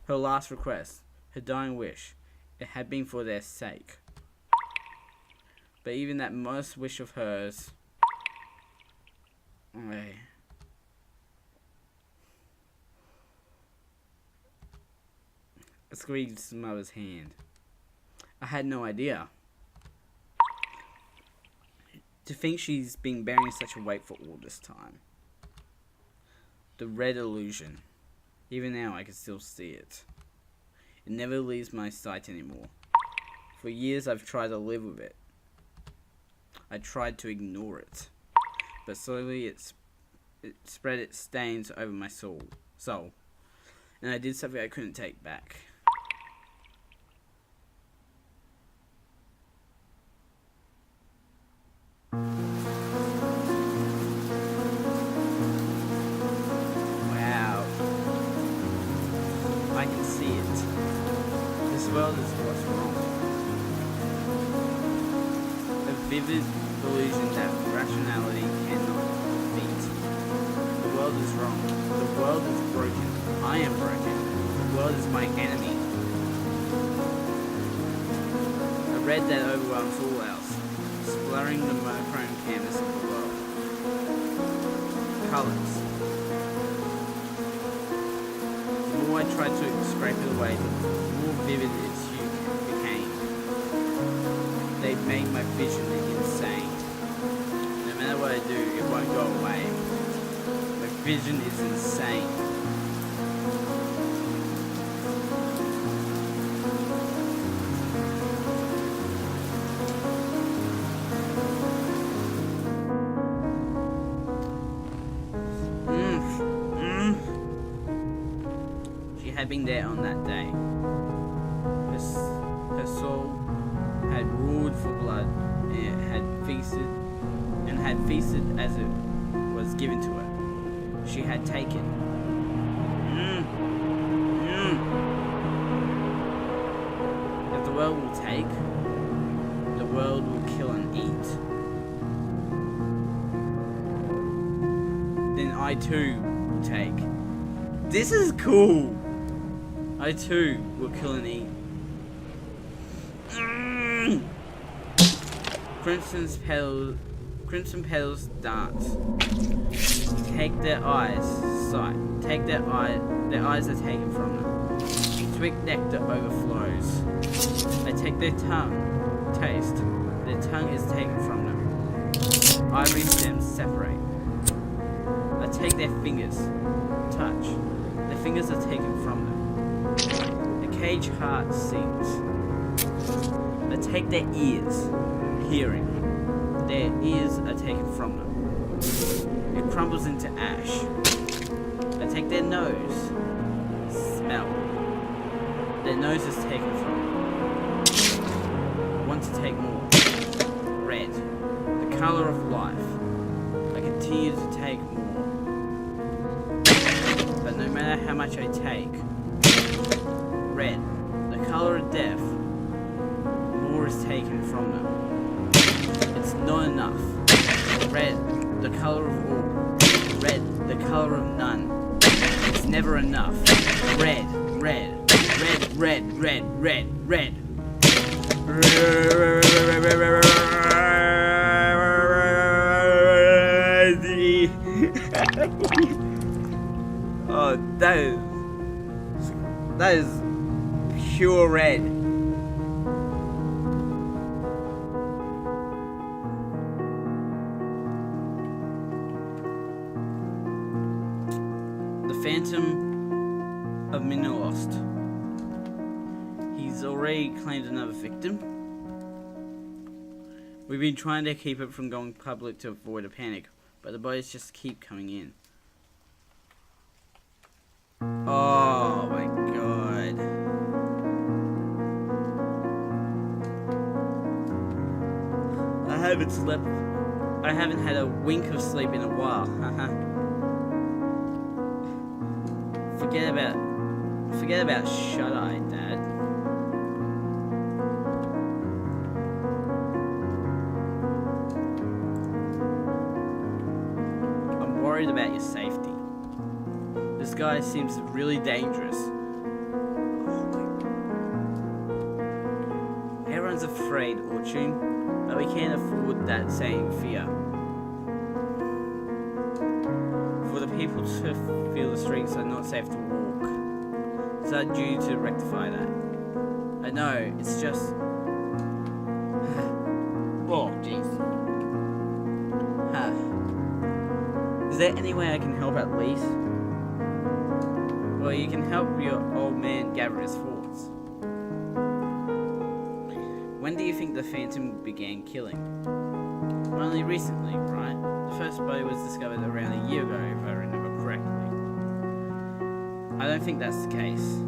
Her last request, her dying wish, it had been for their sake. But even that modest wish of hers, I squeezed mother's hand. I had no idea. To think she's been bearing such a weight for all this time. The red illusion. Even now I can still see it. It never leaves my sight anymore. For years I've tried to live with it. I tried to ignore it. But slowly it spread its stains over my soul. And I did something I couldn't take back. Wow. I can see it. This world is what's wrong. A vivid illusion that rationality cannot beat. The world is wrong. The world is broken. I am broken. The world is my enemy. A red that overwhelms all else, blurring the monochrome canvas of the world. Colours. The more I tried to scrape it away, the more vivid its hue became. They made my vision insane. No matter what I do, it won't go away. My vision is insane. She had been there on that day. Her soul had roared for blood, and had feasted as it was given to her. She had taken. If the world will take, the world will kill and eat. Then I too will take. This is cool! I too will kill and eat. Crimson petals dance. Take their eyes, sight. Take their eyes are taken from them. Sweet nectar overflows. They take their tongue, taste. Their tongue is taken from them. Ivory stems separate. I take their fingers, touch. Their fingers are taken from them. The cage heart sings. I take their ears, hearing. Their ears are taken from them. It crumbles into ash. I take their nose, smell. Their nose is taken from them. I want to take more. Red, the color of life. I continue to take more. But no matter how much I take, red, the color of death, more is taken from them. It's not enough. Red, the color of all. Red, the color of none. It's never enough. Red, red, red, red, red, red, red. Oh, that is That is pure red. The Phantom of Minilost. He's already claimed another victim. We've been trying to keep it from going public to avoid a panic, but the bodies just keep coming in. Oh my god. I haven't had a wink of sleep in a while. Forget about shut-eye, Dad. I'm worried about your safety. This guy seems really dangerous. Oh my God. Everyone's afraid, Orchun, but we can't afford that same fear. For the people to feel the streets are not safe to walk. It's our duty to rectify that. I know, it's just... oh, jeez. Is there any way I can help at least? Well, you can help your old man gather his thoughts. When do you think the Phantom began killing? Only recently, right? The first body was discovered around a year ago, if I remember correctly. I don't think that's the case.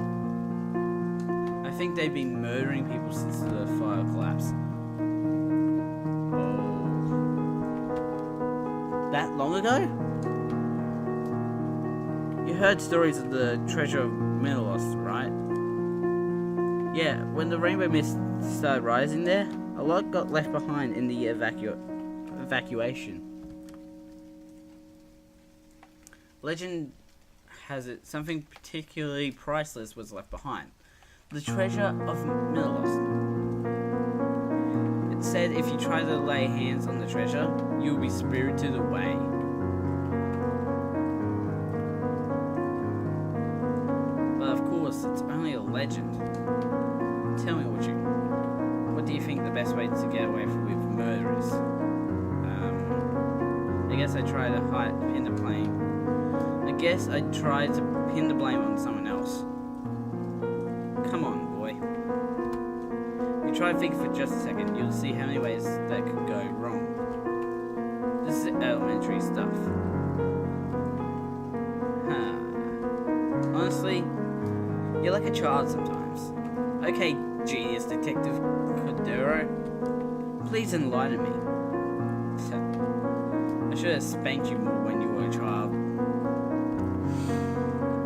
I think they've been murdering people since the fire collapse. Oh. That long ago? You heard stories of the treasure of Minilost, right? Yeah, when the rainbow mist started rising there, a lot got left behind in the evacuation. Legend has it something particularly priceless was left behind. The treasure of Minilost. It said if you try to lay hands on the treasure, you will be spirited away. But of course, it's only a legend. Tell me, Orchard, what do you think the best way to get away with murder is? I guess I try to pin the blame. I guess I try to pin the blame on someone else. Come on, boy. If you try to think for just a second, you'll see how many ways that could go wrong. This is elementary stuff. Honestly, you're like a child sometimes. Okay, genius detective Cordero, please enlighten me. I should have spanked you more when you were a child.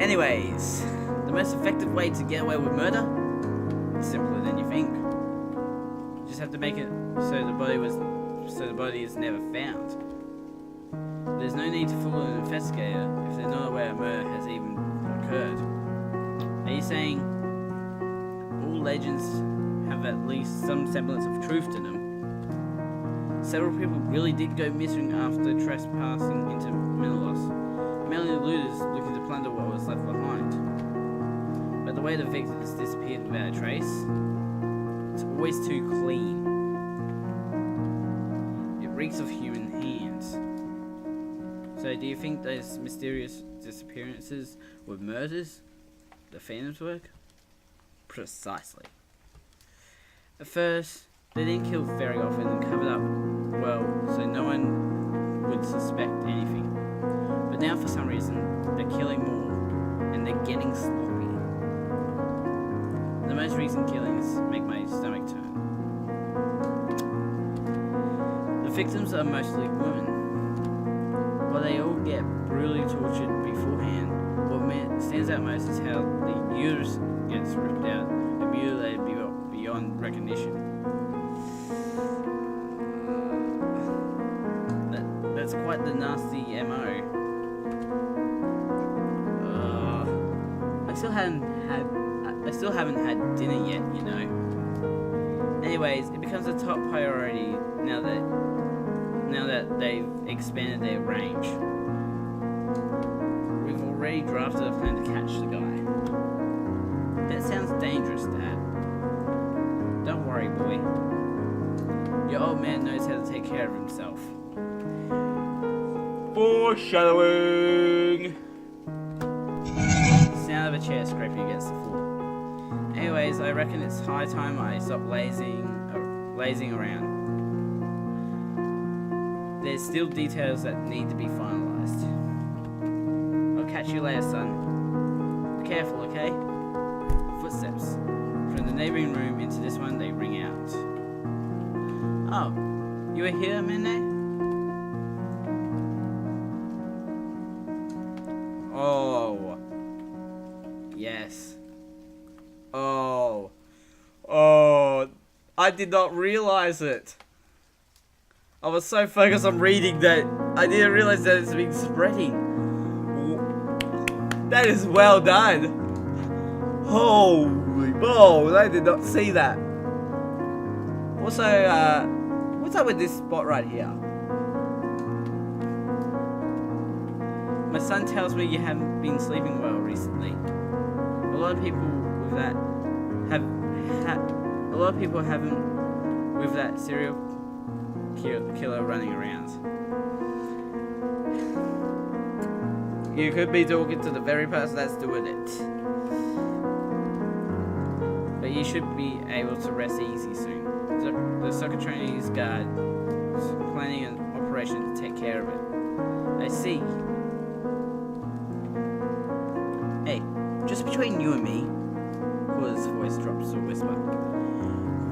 Anyways, the most effective way to get away with murder? It's simpler than you think. You just have to make it so the body is never found. There's no need to fool an investigator if they're not aware a murder has even occurred. Are you saying all legends have at least some semblance of truth to them? Several people really did go missing after trespassing into Minilost. Mainly looters looking to plunder what was left behind. But the way the victims disappeared without a trace, it's always too clean. It reeks of human hands. So do you think those mysterious disappearances were murders? The Phantom's work? Precisely. At first, they didn't kill very often and covered up well so no one would suspect anything. But now for some reason, they're killing more and they're getting sloppy. The most recent killings make my stomach turn. The victims are mostly women. While they all get brutally tortured beforehand, what stands out most is how the uterus gets ripped out and mutilated beyond recognition. That's quite the nasty MO. I still haven't had dinner yet, you know. Anyways, it becomes a top priority now that they've expanded their range. We've already drafted a plan to catch the guy. That sounds dangerous, Dad. Don't worry, boy. Your old man knows how to take care of himself. Foreshadowing! Sound of a chair scraping against the floor. Anyways, I reckon it's high time I stop lazing around. There's still details that need to be finalized. I'll catch you later, son. Be careful, okay? Footsteps. From the neighboring room into this one, they ring out. Oh, you were here, Mene? Oh. Yes. Oh. Oh. I did not realize it. I was so focused on reading that I didn't realize that it's been spreading. That is well done. Holy balls, I did not see that. Also, what's up with this spot right here? My son tells me you haven't been sleeping well recently. A lot of people with that haven't with that serial killer running around. You could be talking to the very person that's doing it. But you should be able to rest easy soon. The Socotroni's guard is planning an operation to take care of it. I see. Hey, just between you and me, Cora's voice drops to a whisper.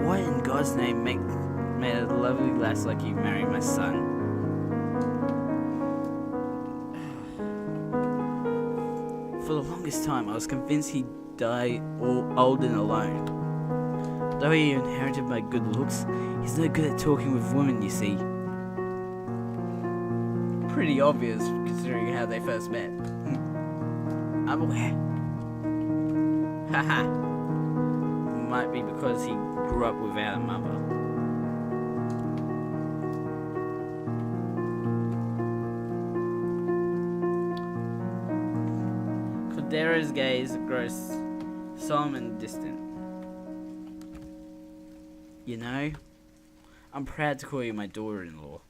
What in God's name made a lovely lass like you marry my son? For the longest time, I was convinced he'd die all old and alone. Though he inherited my good looks, he's no good at talking with women, you see. Pretty obvious, considering how they first met. I'm aware. Haha. Might be because he grew up without a mother. Caldera's gaze grows solemn and distant. You know, I'm proud to call you my daughter-in-law.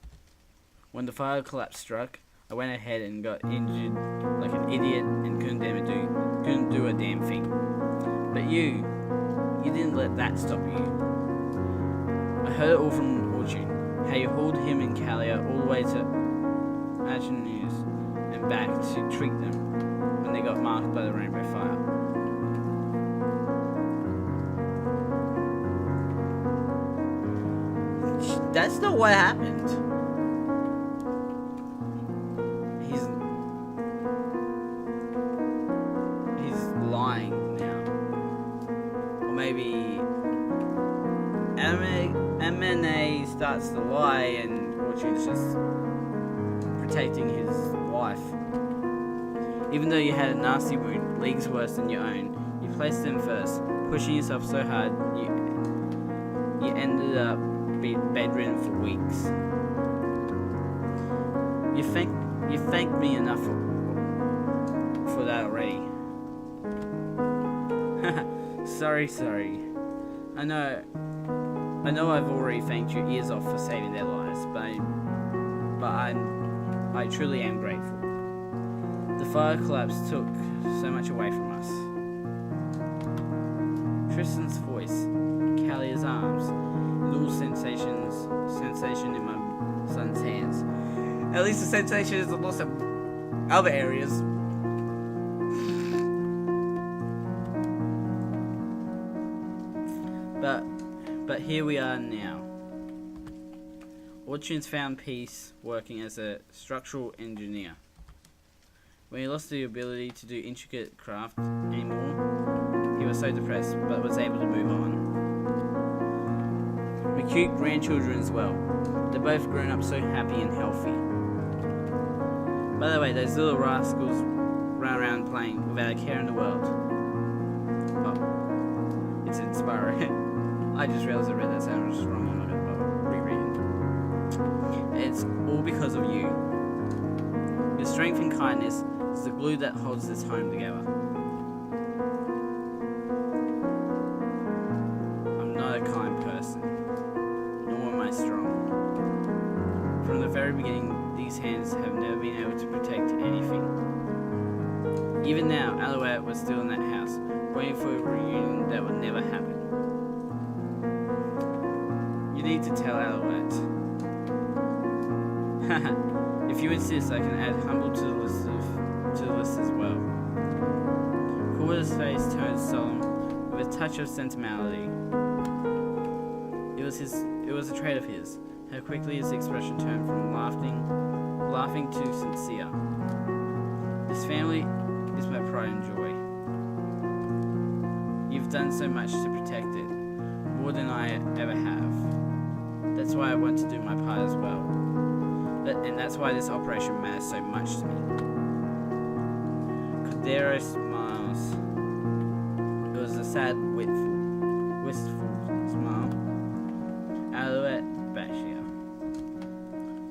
When the fire collapse struck, I went ahead and got injured like an idiot and couldn't do a damn thing. But you didn't let that stop you. I heard it all from Fortune, how you hauled him and Kalia all the way to News and back to treat them when they got marked by the rainbow fire. That's not what happened. He's lying now. Or maybe MNA starts to lie and Fortune's just protecting his wife. Even though you had a nasty wound, leagues worse than your own, you placed them first, pushing yourself so hard you ended up bedridden for weeks. You thanked me enough for that already. Sorry. I know I've already thanked your ears off for saving their lives, but I truly am grateful. The fire collapse took so much away from us. Tristan's voice, Calia's arms, and all sensation in my son's hands. At least the sensation is lost in other areas. But here we are now. Fortune's found peace working as a structural engineer. When he lost the ability to do intricate craft anymore, he was so depressed, but was able to move on. With cute grandchildren as well. They're both grown up so happy and healthy. By the way, those little rascals run around playing without a care in the world. Oh, it's inspiring. I just realized I read that sentence wrong. I'm not going to reread it. It's all because of you. Your strength and kindness is the glue that holds this home together. his hands have never been able to protect anything. Even now, Alouette was still in that house, waiting for a reunion that would never happen. You need to tell Alouette. If you insist, I can add Humble to the list as well. Coolwood's face turned solemn with a touch of sentimentality. It was a trait of his. How quickly his expression turned from laughing to sincere. This family is my pride and joy. You've done so much to protect it, more than I ever have. That's why I want to do my part as well. And that's why this operation matters so much to me. Cordero smiles. It was a sad, wistful smile. Alouette Bashir.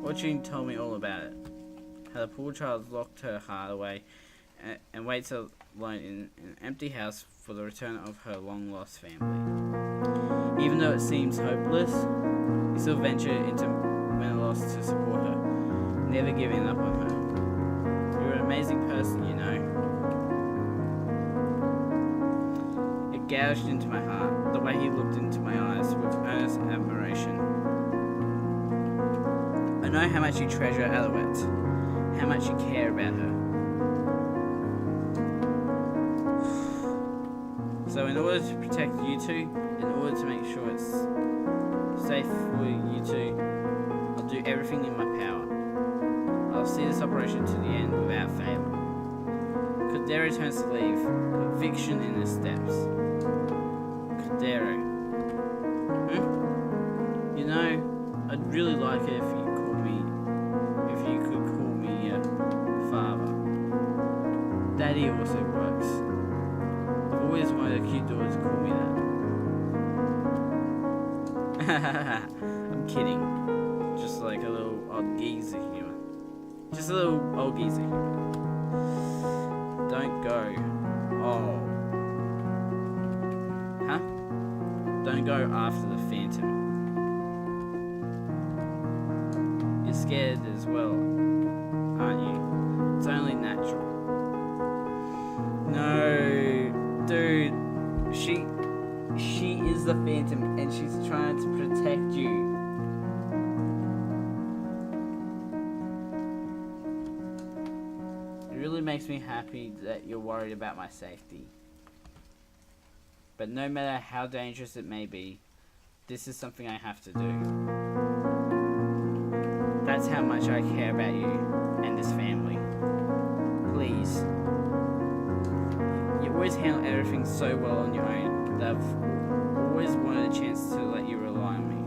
Fortune told me all about it. How the poor child locked her heart away and waits alone in an empty house for the return of her long-lost family. Even though it seems hopeless, you still venture into Menelaus to support her, never giving up on her. You're an amazing person, you know. It gouged into my heart, the way he looked into my eyes with earnest admiration. I know how much you treasure Alouette, how much you care about her. So in order to protect you two, in order to make sure it's safe for you two, I'll do everything in my power. I'll see this operation to the end without fail. Cordero turns to leave, conviction in his steps. Cordero. You know, I'd really like it if you could call me your father. Daddy also works. I've always wanted a cute daughter to call me that. I'm kidding. Just like a little old geezer humor. Just a little old geezer humor. Don't go. Oh. Huh? Don't go after the Phantom. You're scared as well, aren't you? It's only natural. No, dude. She is the Phantom and she's trying to protect you. It really makes me happy that you're worried about my safety. But no matter how dangerous it may be, this is something I have to do. That's how much I care about you and this family. Please. You always handle everything so well on your own that I've always wanted a chance to let you rely on me.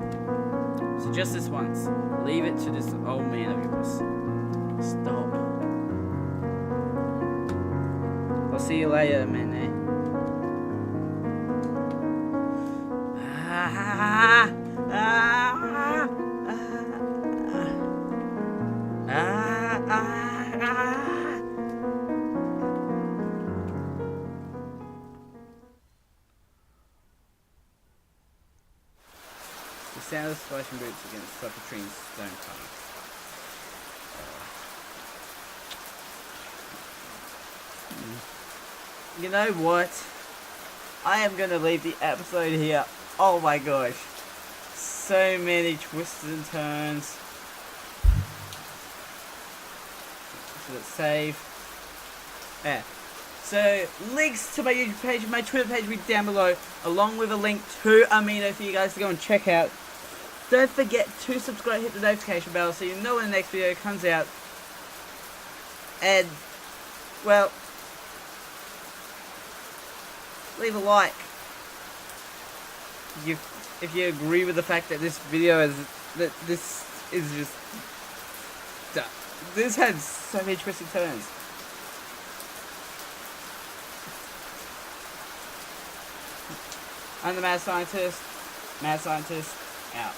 So just this once, leave it to this old man of yours. Stop. I'll see you later, man. The sound of splashing boots against Socrates' stone path. You know what? I am going to leave the episode here. Oh my gosh. So many twists and turns. Should it save? Yeah. So, links to my YouTube page and my Twitter page will be down below, along with a link to Amino for you guys to go and check out. Don't forget to subscribe, hit the notification bell so you know when the next video comes out. And, well, leave a like. If you agree with the fact that this video this had so many twists and turns. I'm the Mad Scientist. Mad Scientist out.